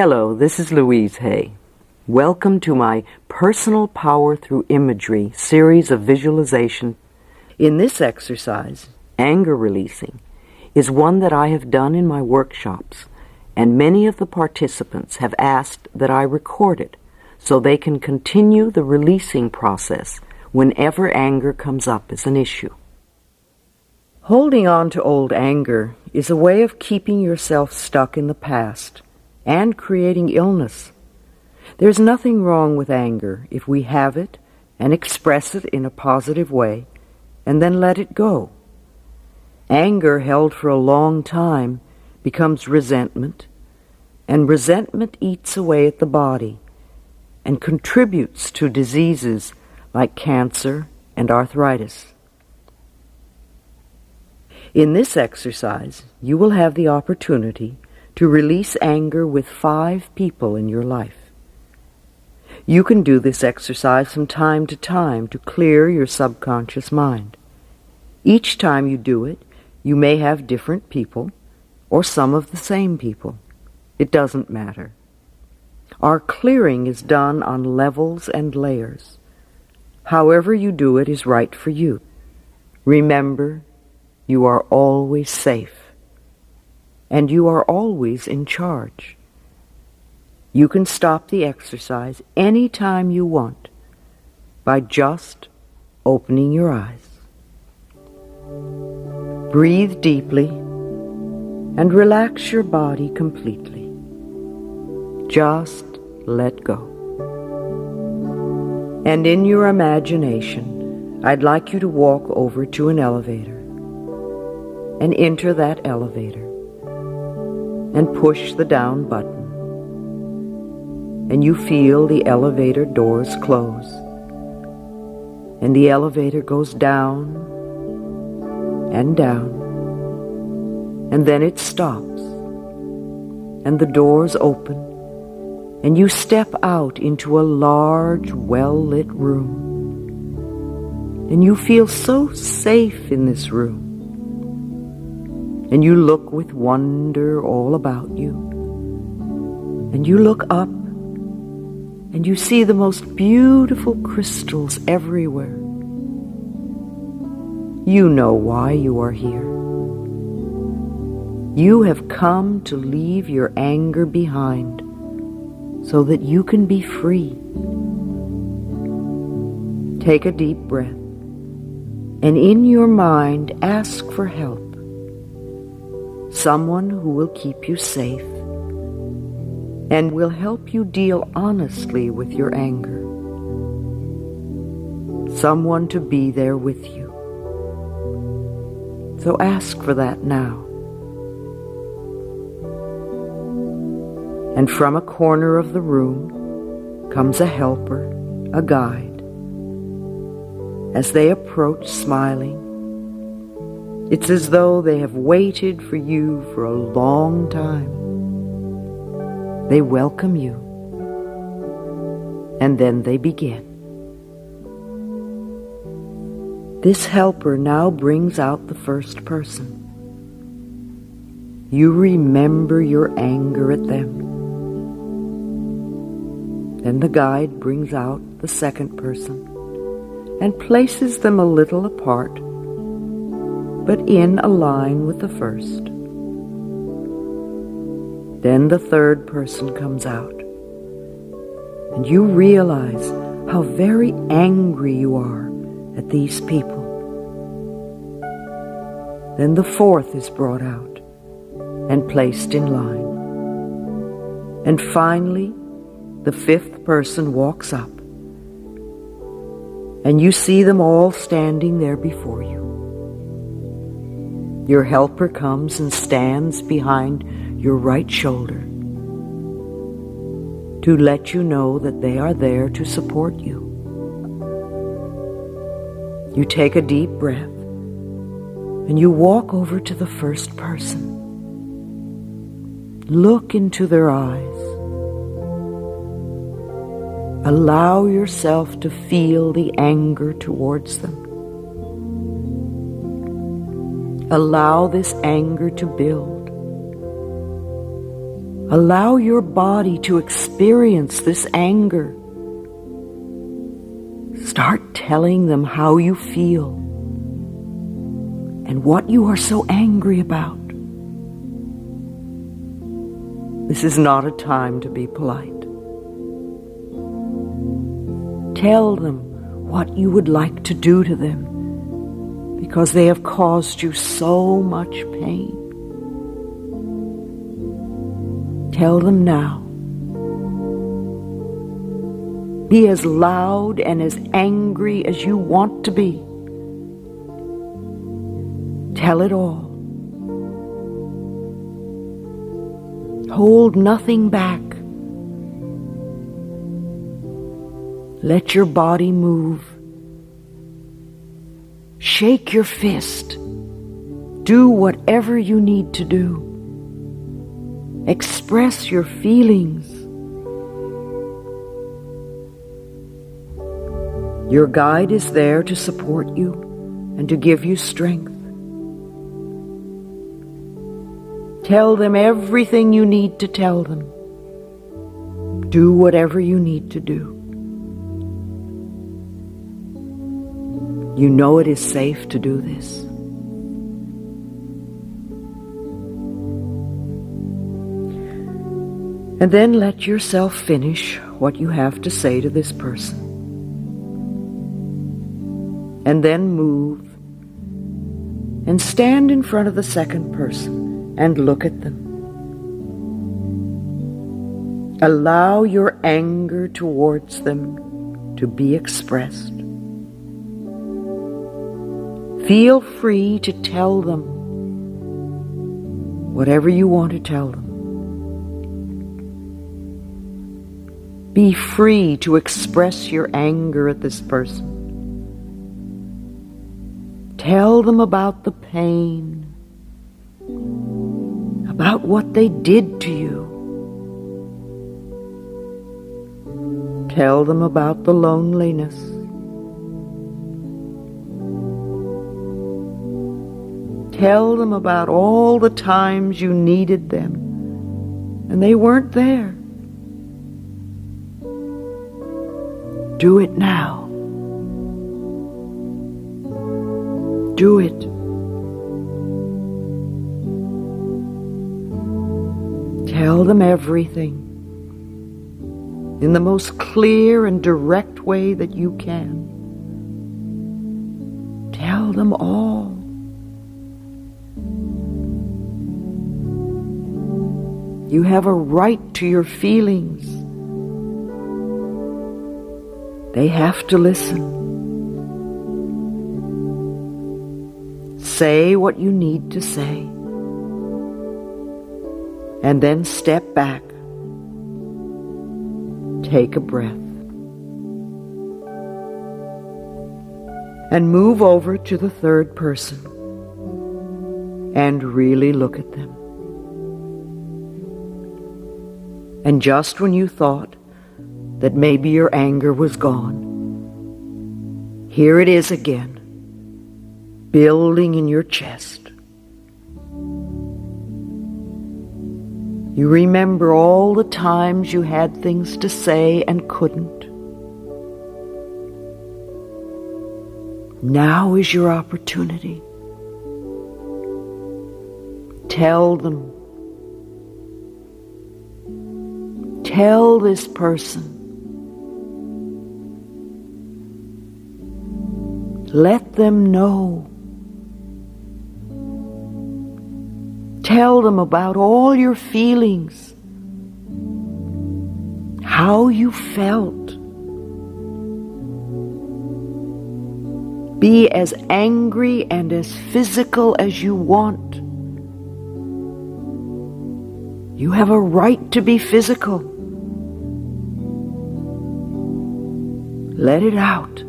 Hello, this is Louise Hay. Welcome to my Personal Power Through Imagery series of visualization. In this exercise, anger releasing is one that I have done in my workshops, and many of the participants have asked that I record it so they can continue the releasing process whenever anger comes up as an issue. Holding on to old anger is a way of keeping yourself stuck in the past and creating illness. There's nothing wrong with anger if we have it and express it in a positive way and then let it go. Anger held for a long time becomes resentment, and resentment eats away at the body and contributes to diseases like cancer and arthritis. In this exercise, you will have the opportunity to release anger with 5 people in your life. You can do this exercise from time to time to clear your subconscious mind. Each time you do it, you may have different people or some of the same people. It doesn't matter. Our clearing is done on levels and layers. However you do it is right for you. Remember, you are always safe. And you are always in charge. You can stop the exercise any time you want by just opening your eyes. Breathe deeply and relax your body completely. Just let go. And in your imagination, I'd like you to walk over to an elevator and enter that elevator and push the down button. And you feel the elevator doors close. And the elevator goes down and down. And then it stops. And the doors open. And you step out into a large, well-lit room. And you feel so safe in this room. And you look with wonder all about you. And you look up, and you see the most beautiful crystals everywhere. You know why you are here. You have come to leave your anger behind so that you can be free. Take a deep breath, and in your mind ask for help. Someone who will keep you safe and will help you deal honestly with your anger. Someone to be there with you. So ask for that now. And from a corner of the room comes a helper, a guide. As they approach smiling, it's as though they have waited for you for a long time. They welcome you, and then they begin. This helper now brings out the first person. You remember your anger at them. Then the guide brings out the second person and places them a little apart, but in a line with the first. Then the third person comes out, and you realize how very angry you are at these people. Then the fourth is brought out and placed in line. And finally, the fifth person walks up, and you see them all standing there before you. Your helper comes and stands behind your right shoulder to let you know that they are there to support you. You take a deep breath and you walk over to the first person. Look into their eyes. Allow yourself to feel the anger towards them. Allow this anger to build. Allow your body to experience this anger. Start telling them how you feel and what you are so angry about. This is not a time to be polite. Tell them what you would like to do to them because they have caused you so much pain. Tell them now. Be as loud and as angry as you want to be. Tell it all. Hold nothing back. Let your body move. Shake your fist. Do whatever you need to do. Express your feelings. Your guide is there to support you and to give you strength. Tell them everything you need to tell them. Do whatever you need to do. You know it is safe to do this. And then let yourself finish what you have to say to this person. And then move and stand in front of the second person and look at them. Allow your anger towards them to be expressed. Feel free to tell them whatever you want to tell them. Be free to express your anger at this person. Tell them about the pain, about what they did to you. Tell them about the loneliness. Tell them about all the times you needed them and they weren't there. Do it now. Do it. Tell them everything in the most clear and direct way that you can. Tell them all. You have a right to your feelings. They have to listen. Say what you need to say. And then step back. Take a breath. And move over to the third person. And really look at them. And just when you thought that maybe your anger was gone, here it is again, building in your chest. You remember all the times you had things to say and couldn't. Now is your opportunity. Tell them. Tell this person. Let them know. Tell them about all your feelings, how you felt. Be as angry and as physical as you want. You have a right to be physical. Let it out.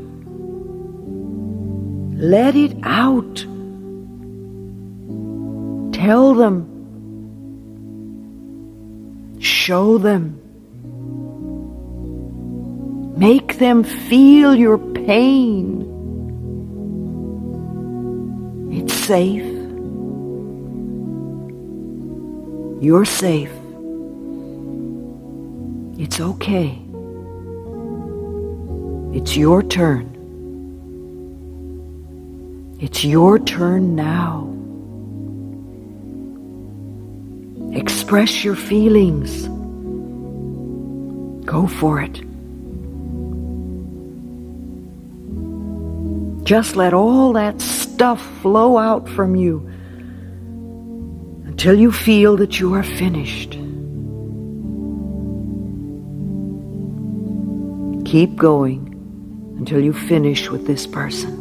Let it out. Tell them. Show them. Make them feel your pain. It's safe. You're safe. It's okay. It's your turn. It's your turn now. Express your feelings. Go for it. Just let all that stuff flow out from you until you feel that you are finished. Keep going until you finish with this person.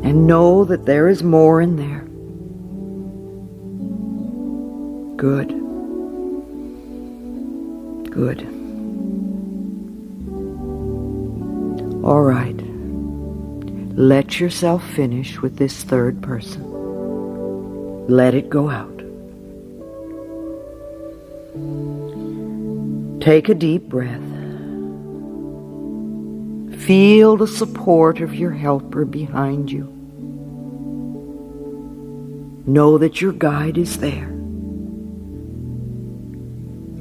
And know that there is more in there. Good. Good. All right. Let yourself finish with this third person. Let it go out. Take a deep breath. Feel the support of your helper behind you. Know that your guide is there.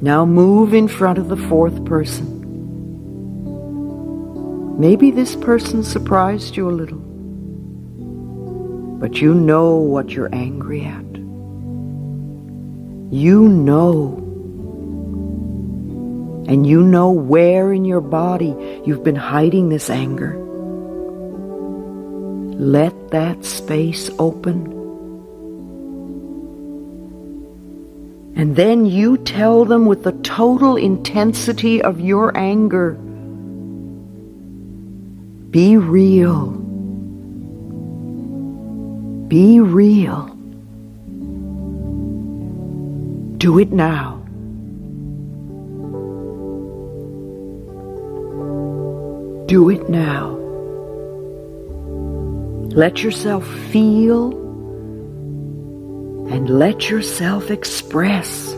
Now move in front of the fourth person. Maybe this person surprised you a little, but you know what you're angry at. You know. And you know where in your body you've been hiding this anger. Let that space open. And then you tell them with the total intensity of your anger, be real. Be real. Do it now. Do it now. Let yourself feel and let yourself express.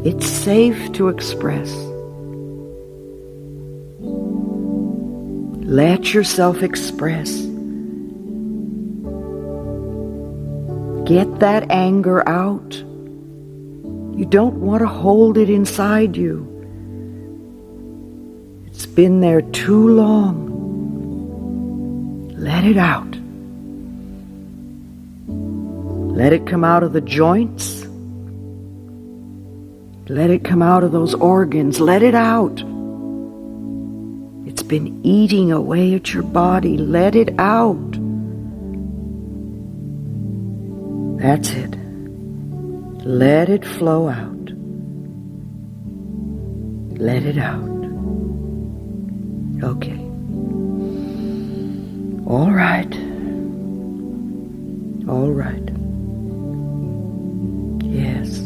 It's safe to express. Let yourself express. Get that anger out. You don't want to hold it inside you. It's been there too long. Let it out. Let it come out of the joints. Let it come out of those organs. Let it out. It's been eating away at your body. Let it out. That's it. Let it flow out. Let it out. Okay. All right. All right. Yes.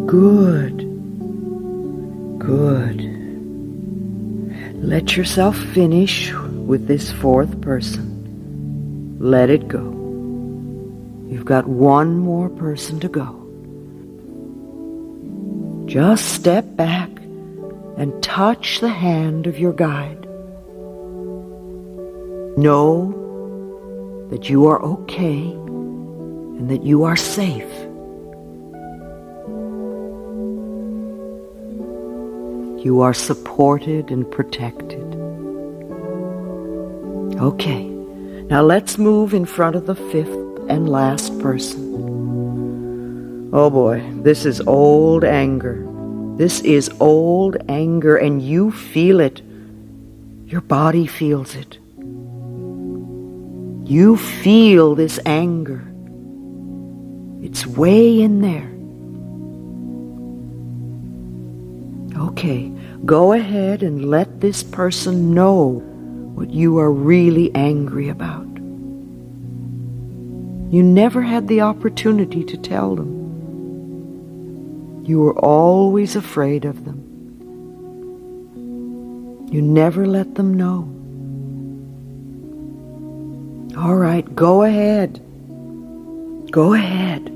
Good. Good. Let yourself finish with this fourth person. Let it go. You've got one more person to go. Just step back and touch the hand of your guide. Know that you are okay and that you are safe. You are supported and protected. Okay, now let's move in front of the fifth and last person. Oh boy, this is old anger. This is old anger, and you feel it. Your body feels it. You feel this anger. It's way in there. Okay, go ahead and let this person know what you are really angry about. You never had the opportunity to tell them. You were always afraid of them. You never let them know. All right, go ahead. Go ahead.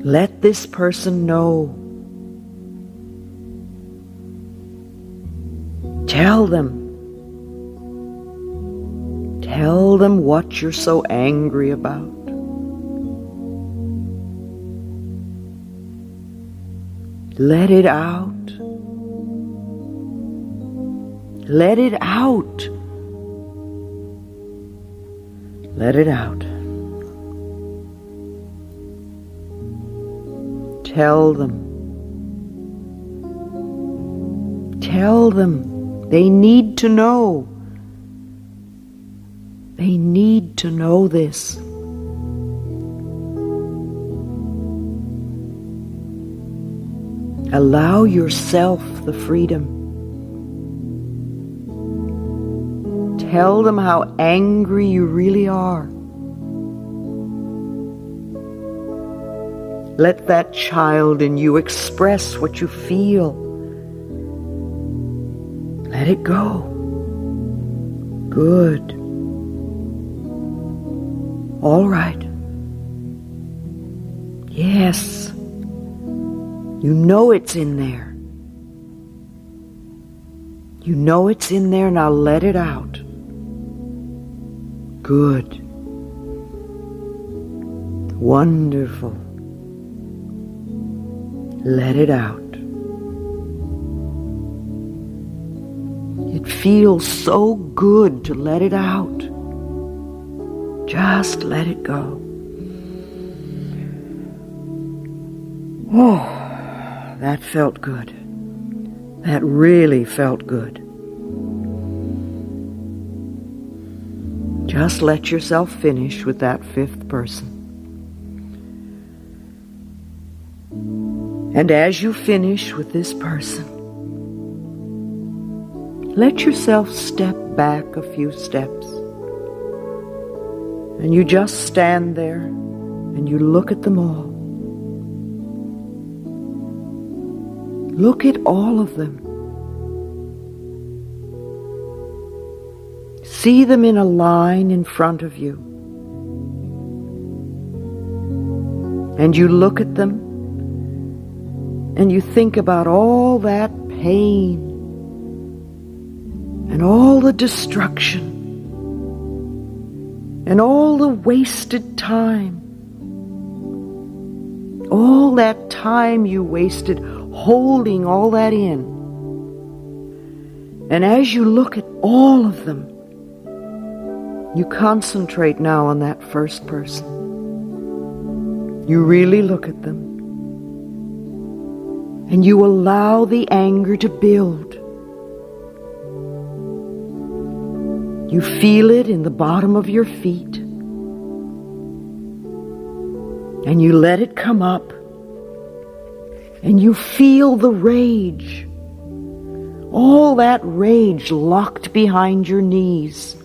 Let this person know. Tell them. Tell them what you're so angry about. Let it out. Let it out. Let it out. Tell them. Tell them. They need to know. They need to know this. Allow yourself the freedom. Tell them how angry you really are. Let that child in you express what you feel. Let it go. Good. All right. Yes. You know it's in there. You know it's in there, now let it out. Good. Wonderful. Let it out. It feels so good to let it out. Just let it go. Oh, that felt good. That really felt good. Just let yourself finish with that fifth person. And as you finish with this person, let yourself step back a few steps. And you just stand there and you look at them all. Look at all of them. See them in a line in front of you. And you look at them and you think about all that pain and all the destruction and all the wasted time. All that time you wasted holding all that in. And as you look at all of them, you concentrate now on that first person. You really look at them. And you allow the anger to build. You feel it in the bottom of your feet. And you let it come up. And you feel the rage. All that rage locked behind your knees.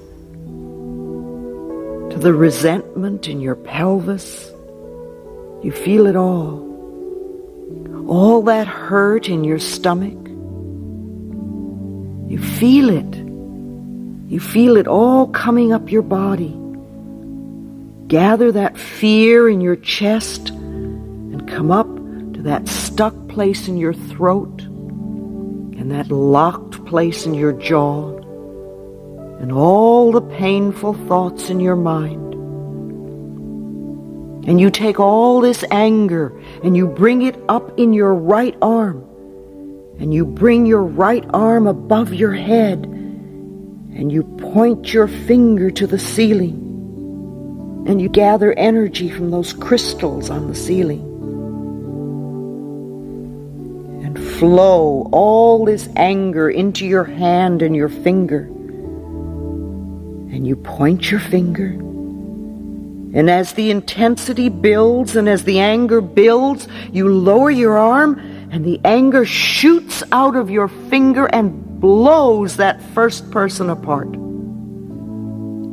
To the resentment in your pelvis. You feel it all. All that hurt in your stomach. You feel it. You feel it all coming up your body. Gather that fear in your chest and come up to that stuck place in your throat and that locked place in your jaw and all the painful thoughts in your mind. And you take all this anger and you bring it up in your right arm. And you bring your right arm above your head. And you point your finger to the ceiling. And you gather energy from those crystals on the ceiling. And flow all this anger into your hand and your finger. And you point your finger. And as the intensity builds and as the anger builds, you lower your arm and the anger shoots out of your finger and blows that first person apart.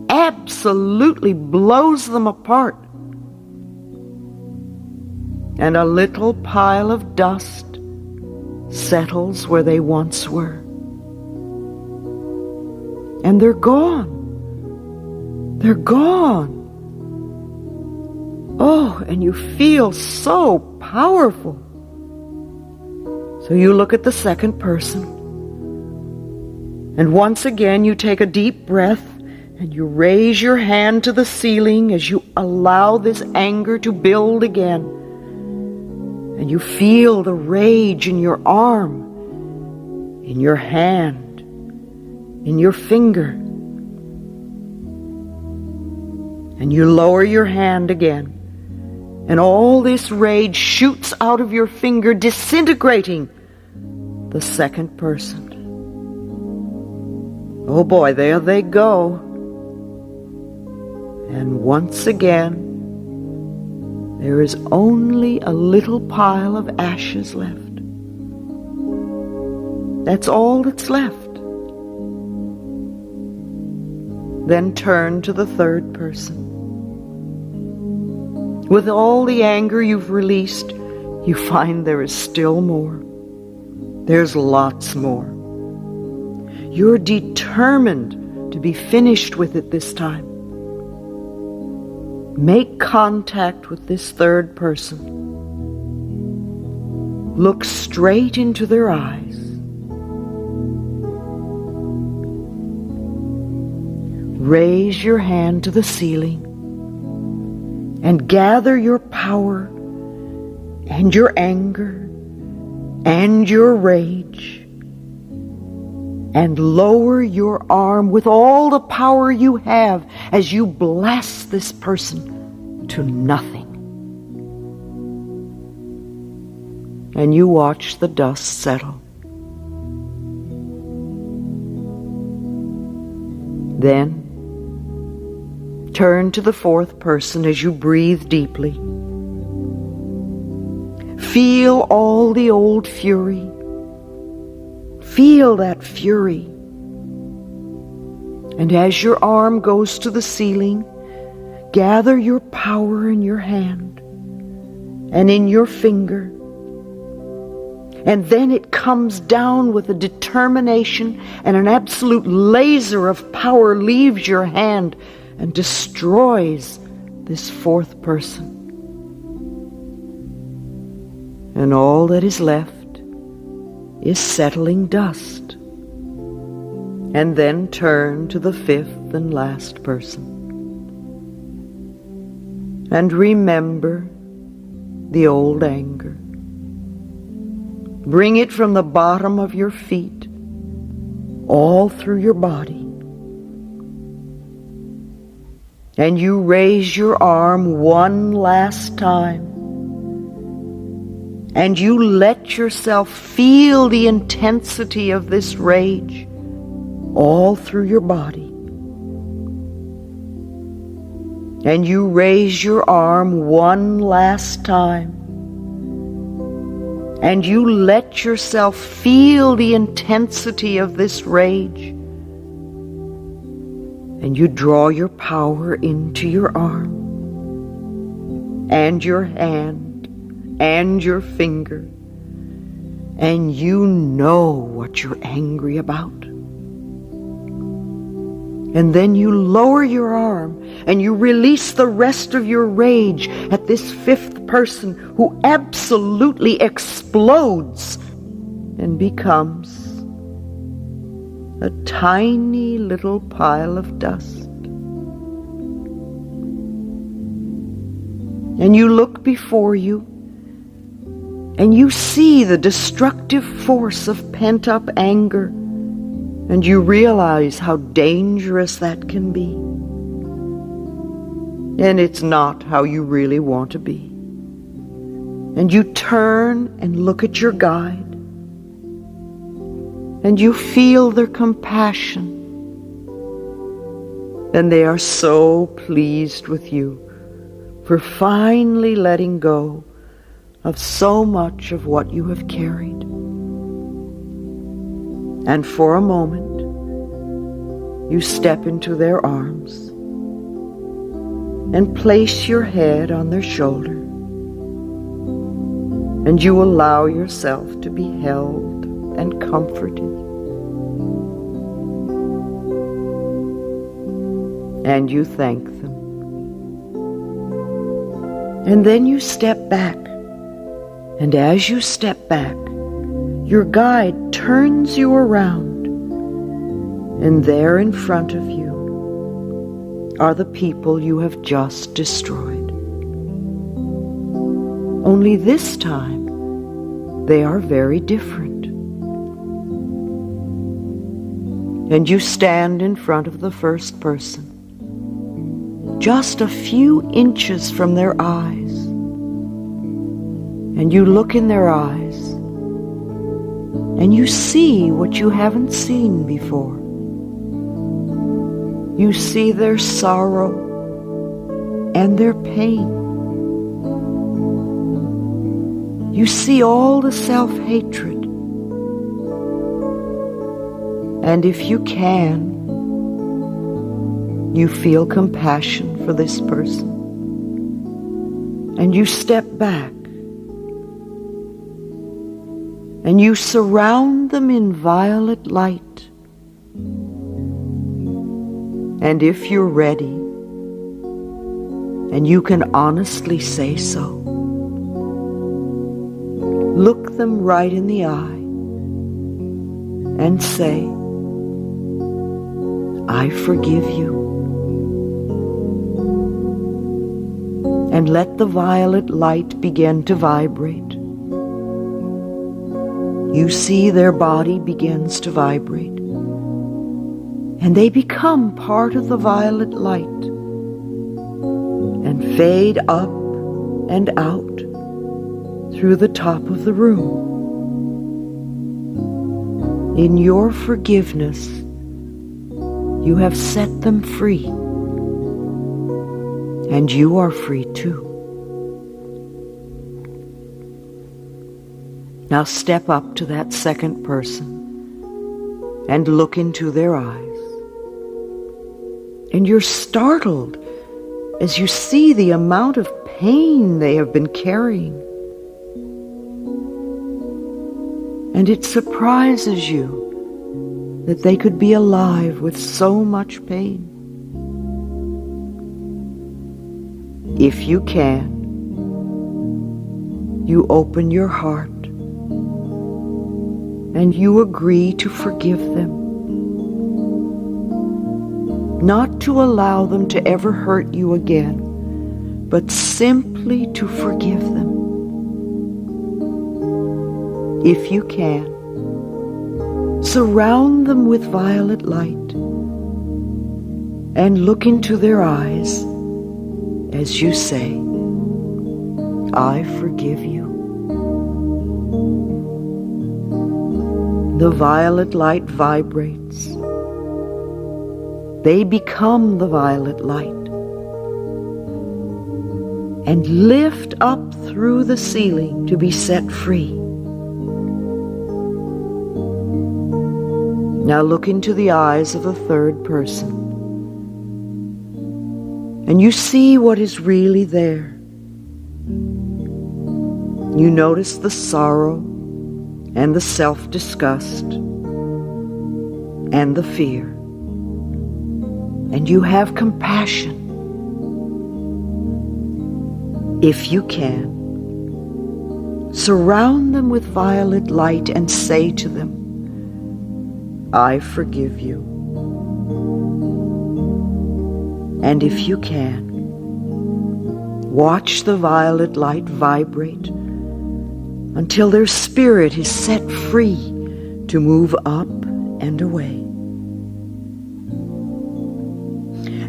Absolutely blows them apart. And a little pile of dust settles where they once were. And they're gone. They're gone. Oh, and you feel so powerful. So you look at the second person. And once again you take a deep breath And you raise your hand to the ceiling as you allow this anger to build again. And you feel the rage in your arm, in your hand, in your finger. And you lower your hand again. And all this rage shoots out of your finger, disintegrating the second person. Oh boy, there they go. And once again, there is only a little pile of ashes left. That's all that's left. Then turn to the third person. With all the anger you've released, you find there is still more. There's lots more. You're determined to be finished with it this time. Make contact with this third person. Look straight into their eyes. Raise your hand to the ceiling and gather your power and your anger and your rage and lower your arm with all the power you have as you blast this person to nothing. And you watch the dust settle. Then turn to the fourth person as you breathe deeply. Feel all the old fury. Feel that fury. And as your arm goes to the ceiling, gather your power in your hand and in your finger. And then it comes down with a determination, and an absolute laser of power leaves your hand and destroys this fourth person. And all that is left is settling dust. And then turn to the fifth and last person. And remember the old anger. Bring it from the bottom of your feet, all through your body. And you raise your arm one last time. And you let yourself feel the intensity of this rage all through your body. And you raise your arm one last time. And you let yourself feel the intensity of this rage. And you draw your power into your arm and your hand and your finger, and you know what you're angry about. And then you lower your arm and you release the rest of your rage at this fifth person who absolutely explodes and becomes a tiny little pile of dust. And you look before you and you see the destructive force of pent-up anger, and you realize how dangerous that can be. And it's not how you really want to be. And you turn and look at your guide, and you feel their compassion, and they are so pleased with you for finally letting go of so much of what you have carried. And for a moment, you step into their arms and place your head on their shoulder, and you allow yourself to be held and comforted. And you thank them. And then you step back. And as you step back, your guide turns you around, and there in front of you are the people you have just destroyed. Only this time, they are very different. And you stand in front of the first person, just a few inches from their eyes. And you look in their eyes, and you see what you haven't seen before. You see their sorrow and their pain. You see all the self-hatred. And if you can, you feel compassion for this person. And you step back. And you surround them in violet light. And if you're ready, and you can honestly say so, look them right in the eye and say, I forgive you. And let the violet light begin to vibrate. You see their body begins to vibrate. And they become part of the violet light and fade up and out through the top of the room. In your forgiveness, you have set them free, and you are free too. Now step up to that second person and look into their eyes. And you're startled as you see the amount of pain they have been carrying. And it surprises you that they could be alive with so much pain. If you can, you open your heart and you agree to forgive them. Not to allow them to ever hurt you again, but simply to forgive them. If you can, surround them with violet light and look into their eyes as you say, I forgive you. The violet light vibrates. They become the violet light and lift up through the ceiling to be set free. Now look into the eyes of a third person, and you see what is really there. You notice the sorrow and the self-disgust and the fear. And you have compassion. If you can, surround them with violet light and say to them, I forgive you. And if you can, watch the violet light vibrate until their spirit is set free to move up and away.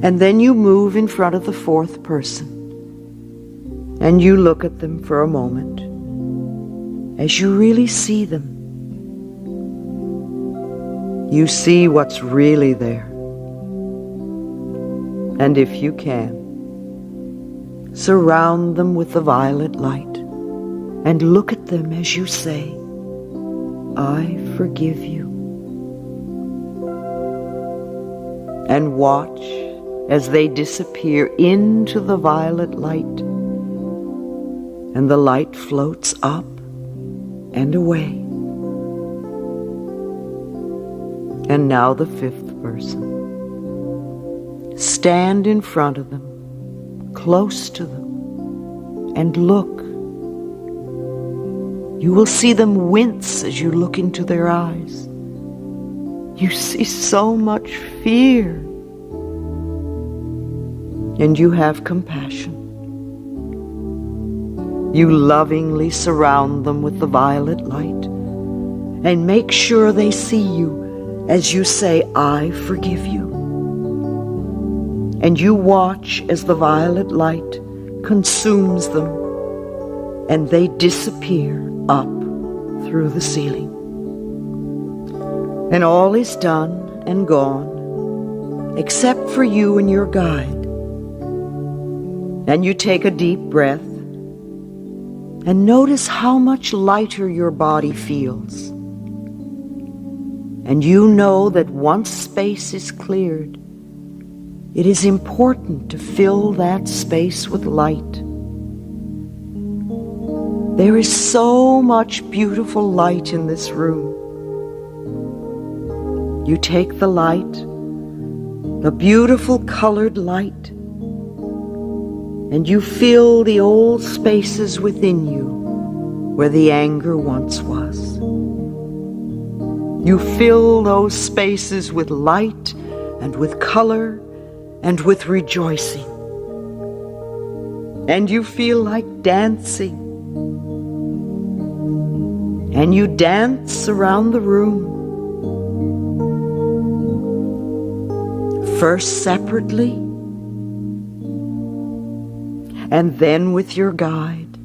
And then you move in front of the fourth person, and you look at them for a moment as you really see them. You see what's really there. And if you can, surround them with the violet light and look at them as you say, I forgive you. And watch as they disappear into the violet light, and the light floats up and away. And now the fifth person. Stand in front of them, close to them, and look. You will see them wince as you look into their eyes. You see so much fear. and you have compassion. You lovingly surround them with the violet light and make sure they see you as you say, "I forgive you." And you watch as the violet light consumes them and they disappear up through the ceiling. And all is done and gone except for you and your guide. And you take a deep breath and notice how much lighter your body feels. And you know that once space is cleared, it is important to fill that space with light. There is so much beautiful light in this room. You take the light, the beautiful colored light, and you fill the old spaces within you where the anger once was. You fill those spaces with light and with color and with rejoicing. And you feel like dancing. And you dance around the room. First separately, and then with your guide.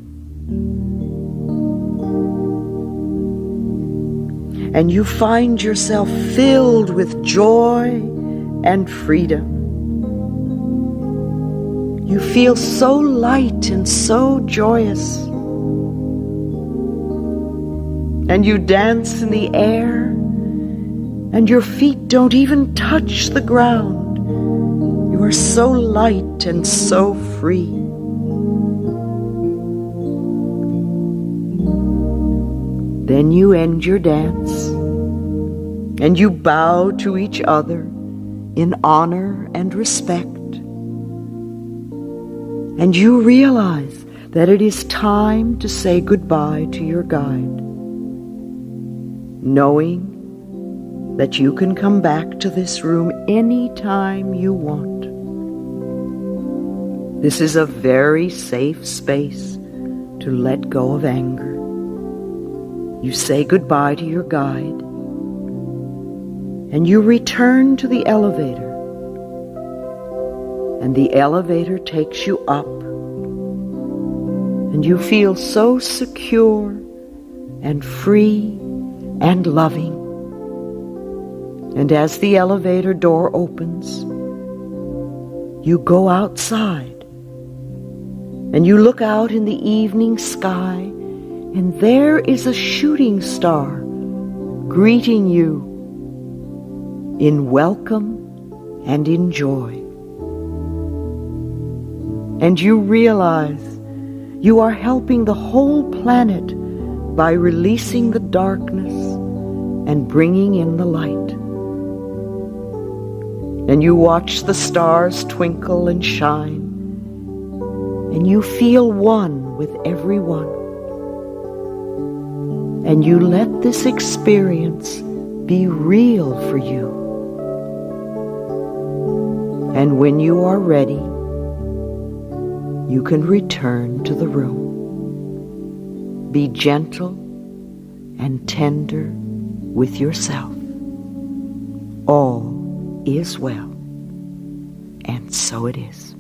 And you find yourself filled with joy and freedom. You feel so light and so joyous. And you dance in the air, and your feet don't even touch the ground. You are so light and so free. Then you end your dance, and you bow to each other in honor and respect. And you realize that it is time to say goodbye to your guide, knowing that you can come back to this room any time you want. This is a very safe space to let go of anger. You say goodbye to your guide, and you return to the elevator, and the elevator takes you up, and you feel so secure and free and loving. And as the elevator door opens, you go outside, and you look out in the evening sky, and there is a shooting star greeting you in welcome and in joy. And you realize you are helping the whole planet by releasing the darkness and bringing in the light. And you watch the stars twinkle and shine, and you feel one with everyone. And you let this experience be real for you. And when you are ready, you can return to the room. Be gentle and tender with yourself. All is well, and so it is.